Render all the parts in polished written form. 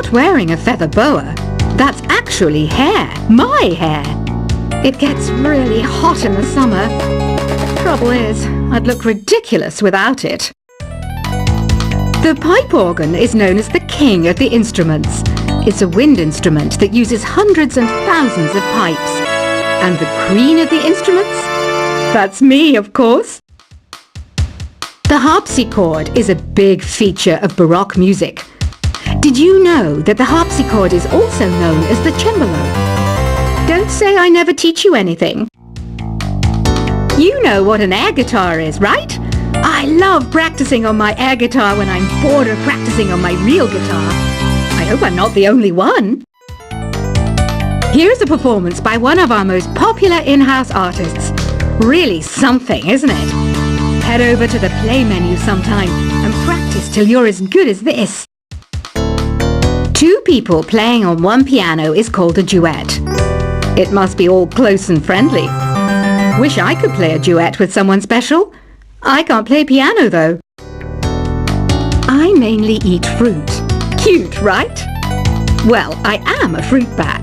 not wearing a feather boa. That's actually hair. My hair. It gets really hot in the summer. Trouble is, I'd look ridiculous without it. The pipe organ is known as the king of the instruments. It's a wind instrument that uses hundreds and thousands of pipes. And the queen of the instruments? That's me, of course. The harpsichord is a big feature of Baroque music. Did you know that the harpsichord is also known as the cembalo? Don't say I never teach you anything. You know what an air guitar is, right? I love practicing on my air guitar when I'm bored of practicing on my real guitar. I hope I'm not the only one. Here's a performance by one of our most popular in-house artists. Really something, isn't it? Head over to the play menu sometime and practice till you're as good as this. Two people playing on one piano is called a duet. It must be all close and friendly. Wish I could play a duet with someone special. I can't play piano though. I mainly eat fruit. Cute, right? Well, I am a fruit bat.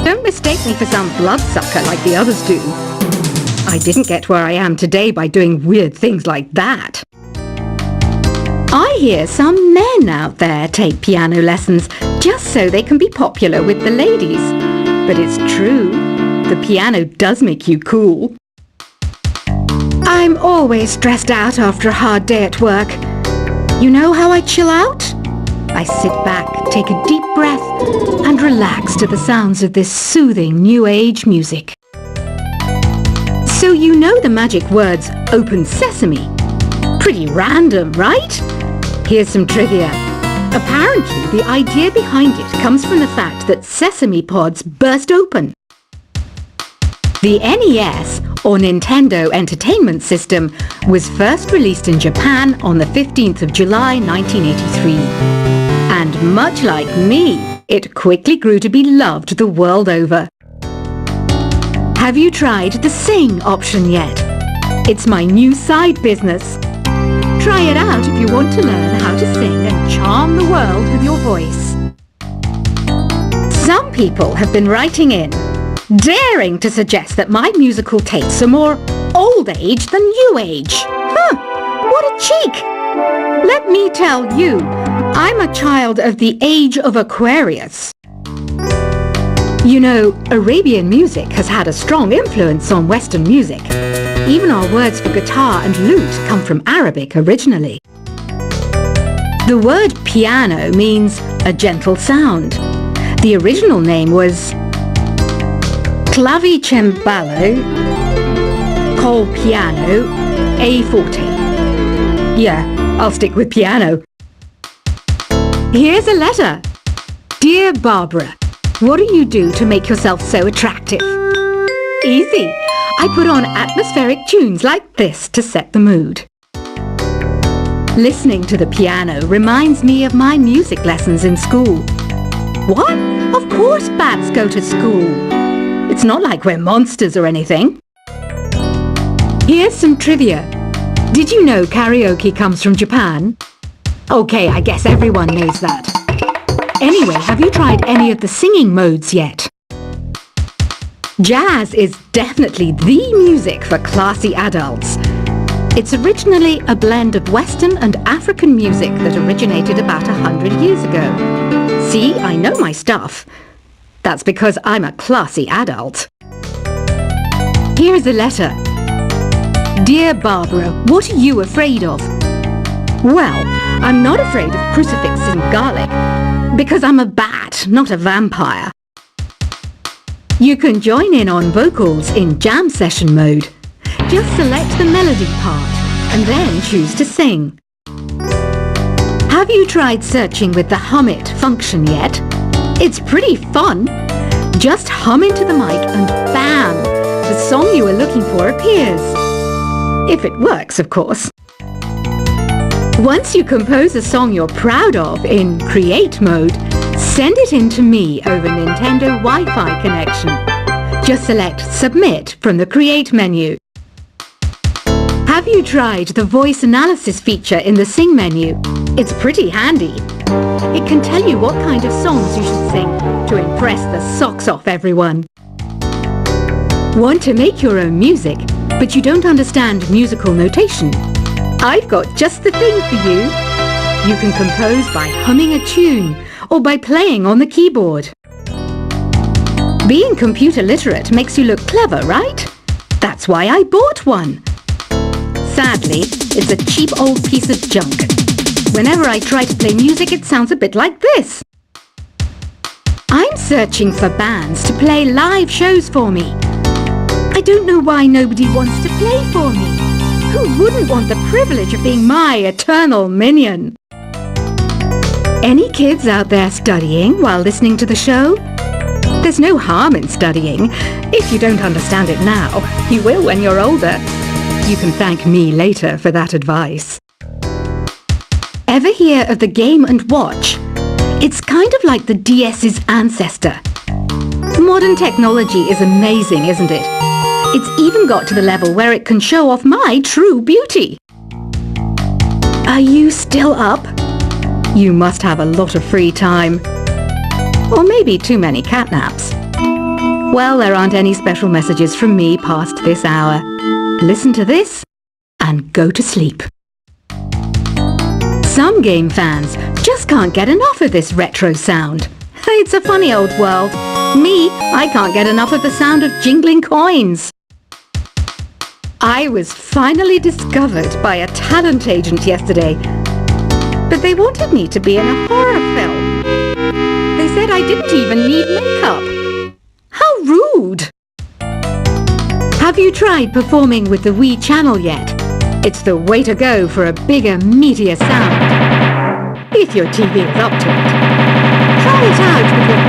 Don't mistake me for some bloodsucker like the others do. I didn't get where I am today by doing weird things like that. I hear some men out there take piano lessons just so they can be popular with the ladies. But it's true, the piano does make you cool. I'm always stressed out after a hard day at work. You know how I chill out? I sit back, take a deep breath, and relax to the sounds of this soothing new age music. So you know the magic words "open sesame"? Pretty random, right? Here's some trivia. Apparently, the idea behind it comes from the fact that sesame pods burst open. The NES, or Nintendo Entertainment System, was first released in Japan on the 15th of July 1983. And much like me, it quickly grew to be loved the world over. Have you tried the Sing option yet? It's my new side business. Try it out if you want to learn how to sing and charm the world with your voice. Some people have been writing in, daring to suggest that my musical tastes are more old age than new age. What a cheek! Let me tell you, I'm a child of the age of Aquarius. You know, Arabian music has had a strong influence on Western music. Even our words for guitar and lute come from Arabic originally. The word piano means a gentle sound. The original name was clavicembalo col piano a forte. Yeah, I'll stick with piano. Here's a letter. Dear Barbara, what do you do to make yourself so attractive? Easy. I put on atmospheric tunes like this to set the mood. Listening to the piano reminds me of my music lessons in school. What? Of course bats go to school. It's not like we're monsters or anything. Here's some trivia. Did you know karaoke comes from Japan? Okay, I guess everyone knows that. Anyway, have you tried any of the singing modes yet? Jazz is definitely the music for classy adults. It's originally a blend of Western and African music that originated about 100 years ago. See, I know my stuff. That's because I'm a classy adult. Here's a letter. Dear Barbara, what are you afraid of? Well, I'm not afraid of crucifix and garlic, because I'm a bat, not a vampire. You can join in on vocals in jam session mode. Just select the melody part and then choose to sing. Have you tried searching with the Hum It function yet? It's pretty fun. Just hum into the mic and bam! The song you are looking for appears. If it works, of course. Once you compose a song you're proud of in Create mode, send it in to me over Nintendo Wi-Fi connection. Just select Submit from the Create menu. Have you tried the voice analysis feature in the Sing menu? It's pretty handy. It can tell you what kind of songs you should sing to impress the socks off everyone. Want to make your own music, but you don't understand musical notation? I've got just the thing for you. You can compose by humming a tune or by playing on the keyboard. Being computer literate makes you look clever, right? That's why I bought one. Sadly, it's a cheap old piece of junk. Whenever I try to play music, it sounds a bit like this. I'm searching for bands to play live shows for me. I don't know why nobody wants to play for me. Who wouldn't want the privilege of being my eternal minion? Any kids out there studying while listening to the show? There's no harm in studying. If you don't understand it now, you will when you're older. You can thank me later for that advice. Ever hear of the Game & Watch? It's kind of like the DS's ancestor. Modern technology is amazing, isn't it? It's even got to the level where it can show off my true beauty. Are you still up? You must have a lot of free time. Or maybe too many catnaps. Well, there aren't any special messages from me past this hour. Listen to this and go to sleep. Some game fans just can't get enough of this retro sound. It's a funny old world. Me, I can't get enough of the sound of jingling coins. I was finally discovered by a talent agent yesterday, but they wanted me to be in a horror film. They said I didn't even need makeup. How rude! Have you tried performing with the Wii channel yet? It's the way to go for a bigger, meatier sound. If your TV is up to it. Try it out with your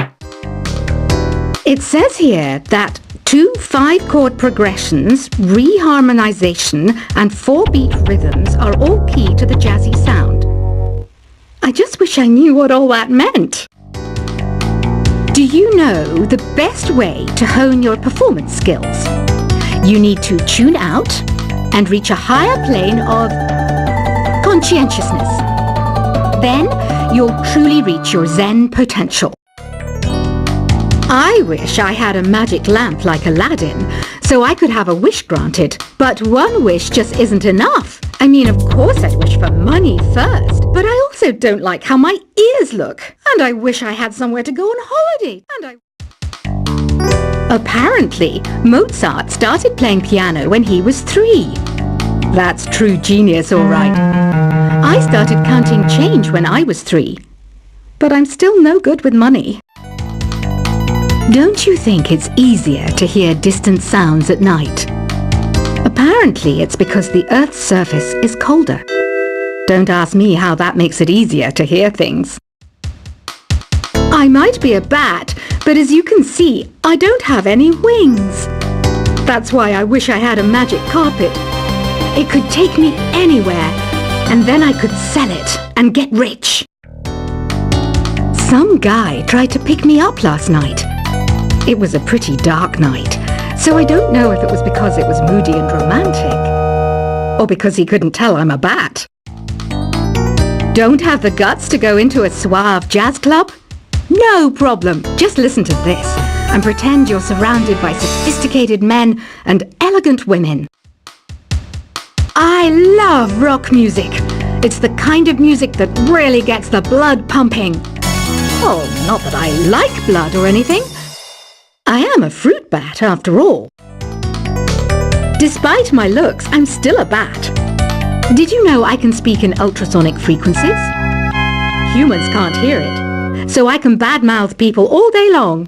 friends. It says here that 2 5-chord progressions, reharmonization and 4-beat rhythms are all key to the jazzy sound. I just wish I knew what all that meant. Do you know the best way to hone your performance skills? You need to tune out and reach a higher plane of conscientiousness. Then you'll truly reach your Zen potential. I wish I had a magic lamp like Aladdin, so I could have a wish granted. But one wish just isn't enough. I mean, of course I'd wish for money first, but I also don't like how my ears look. And I wish I had somewhere to go on holiday. Apparently, Mozart started playing piano when he was 3. That's true genius, all right. I started counting change when I was 3. But I'm still no good with money. Don't you think it's easier to hear distant sounds at night? Apparently, it's because the Earth's surface is colder. Don't ask me how that makes it easier to hear things. I might be a bat, but as you can see, I don't have any wings. That's why I wish I had a magic carpet. It could take me anywhere, and then I could sell it and get rich. Some guy tried to pick me up last night. It was a pretty dark night, so I don't know if it was because it was moody and romantic, or because he couldn't tell I'm a bat. Don't have the guts to go into a suave jazz club? No problem, just listen to this and pretend you're surrounded by sophisticated men and elegant women. I love rock music. It's the kind of music that really gets the blood pumping. Oh, not that I like blood or anything. I am a fruit bat, after all. Despite my looks, I'm still a bat. Did you know I can speak in ultrasonic frequencies? Humans can't hear it, so I can badmouth people all day long.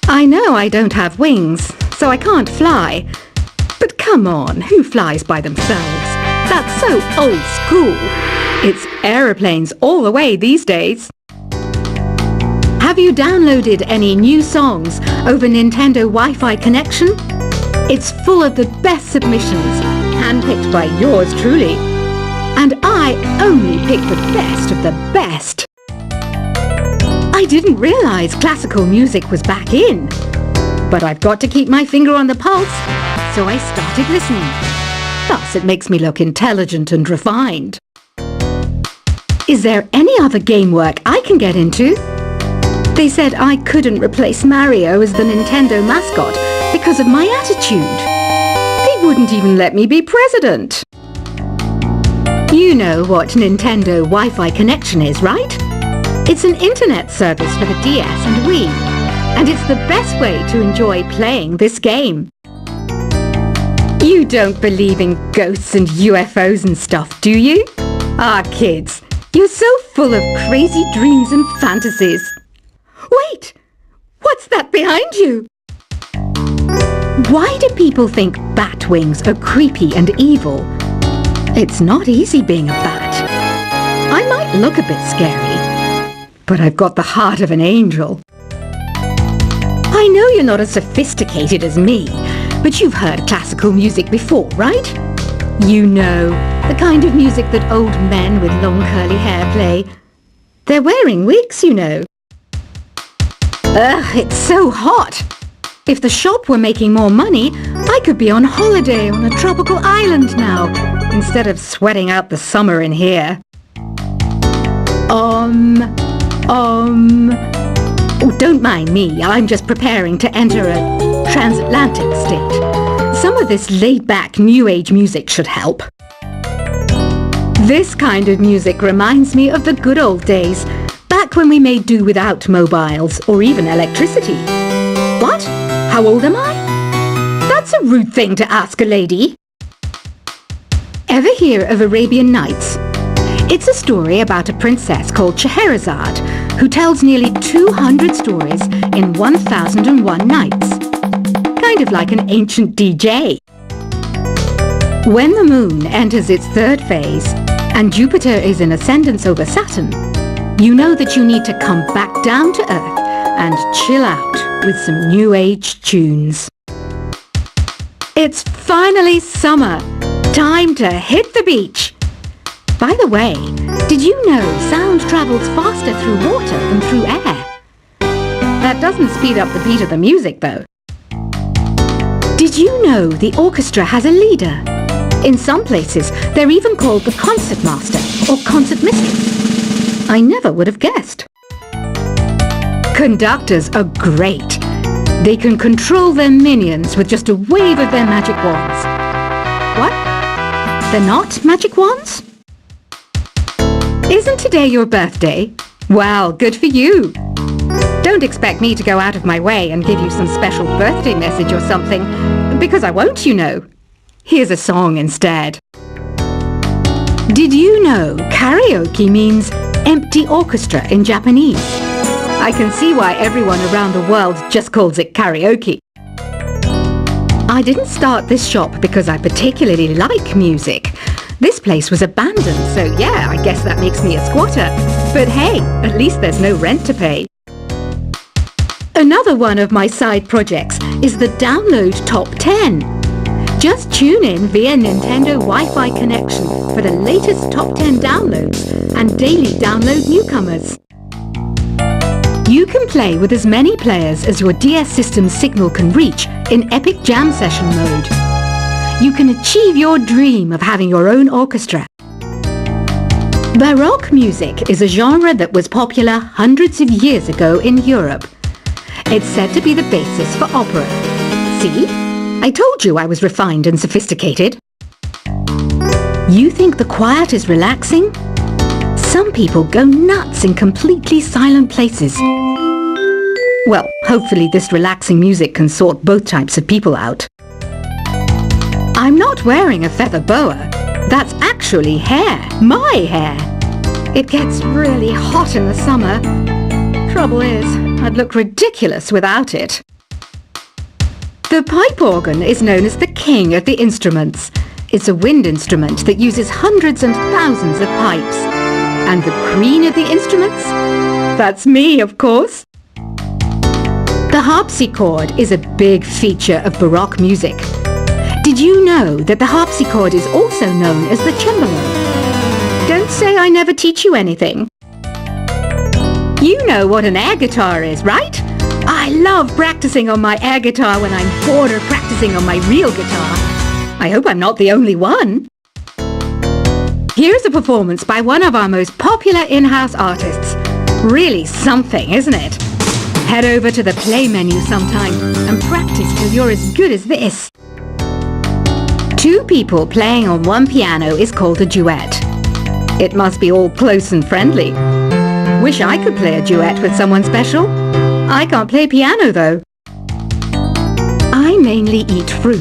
I know I don't have wings, so I can't fly. But come on, who flies by themselves? That's so old school. It's aeroplanes all the way these days. Have you downloaded any new songs over Nintendo Wi-Fi connection? It's full of the best submissions, handpicked by yours truly. And I only pick the best of the best. I didn't realize classical music was back in. But I've got to keep my finger on the pulse, so I started listening. Thus, it makes me look intelligent and refined. Is there any other game work I can get into? They said I couldn't replace Mario as the Nintendo mascot because of my attitude. They wouldn't even let me be president. You know what Nintendo Wi-Fi connection is, right? It's an internet service for the DS and Wii, and it's the best way to enjoy playing this game. You don't believe in ghosts and UFOs and stuff, do you? Ah, kids, you're so full of crazy dreams and fantasies. Wait! What's that behind you? Why do people think bat wings are creepy and evil? It's not easy being a bat. I might look a bit scary, but I've got the heart of an angel. I know you're not as sophisticated as me, but you've heard classical music before, right? You know, the kind of music that old men with long curly hair play. They're wearing wigs, you know. Ugh, it's so hot. If the shop were making more money, I could be on holiday on a tropical island now, instead of sweating out the summer in here. Oh, don't mind me. I'm just preparing to enter a transatlantic state. Some of this laid-back New Age music should help. This kind of music reminds me of the good old days, back when we made do without mobiles or even electricity. What? How old am I? That's a rude thing to ask a lady. Ever hear of Arabian Nights? It's a story about a princess called Scheherazade who tells nearly 200 stories in 1001 nights. Kind of like an ancient DJ. When the moon enters its third phase and Jupiter is in ascendance over Saturn, you know that you need to come back down to Earth and chill out with some New Age tunes. It's finally summer. Time to hit the beach. By the way, did you know sound travels faster through water than through air? That doesn't speed up the beat of the music, though. Did you know the orchestra has a leader? In some places, they're even called the concert master or concert mistress. I never would have guessed. Conductors are great. They can control their minions with just a wave of their magic wands. What? They're not magic wands? Isn't today your birthday? Well, good for you. Don't expect me to go out of my way and give you some special birthday message or something, because I won't, you know. Here's a song instead. Did you know karaoke means empty orchestra in Japanese? I can see why everyone around the world just calls it karaoke. I didn't start this shop because I particularly like music. This place was abandoned, so yeah, I guess that makes me a squatter. But hey, at least there's no rent to pay. Another one of my side projects is the Download Top 10. Just tune in via Nintendo Wi-Fi connection for the latest Top 10 downloads and daily download newcomers. You can play with as many players as your DS system's signal can reach in Epic Jam Session mode. You can achieve your dream of having your own orchestra. Baroque music is a genre that was popular hundreds of years ago in Europe. It's said to be the basis for opera. See? I told you I was refined and sophisticated. You think the quiet is relaxing? Some people go nuts in completely silent places. Well, hopefully this relaxing music can sort both types of people out. I'm not wearing a feather boa. That's actually hair. My hair. It gets really hot in the summer. Trouble is, I'd look ridiculous without it. The pipe organ is known as the king of the instruments. It's a wind instrument that uses hundreds and thousands of pipes. And the queen of the instruments? That's me, of course. The harpsichord is a big feature of Baroque music. Did you know that the harpsichord is also known as the cembalo? Don't say I never teach you anything. You know what an air guitar is, right? I love practicing on my air guitar when I'm bored of practicing on my real guitar. I hope I'm not the only one. Here's a performance by one of our most popular in-house artists. Really something, isn't it? Head over to the play menu sometime and practice till you're as good as this. Two people playing on one piano is called a duet. It must be all close and friendly. Wish I could play a duet with someone special. I can't play piano though. I mainly eat fruit.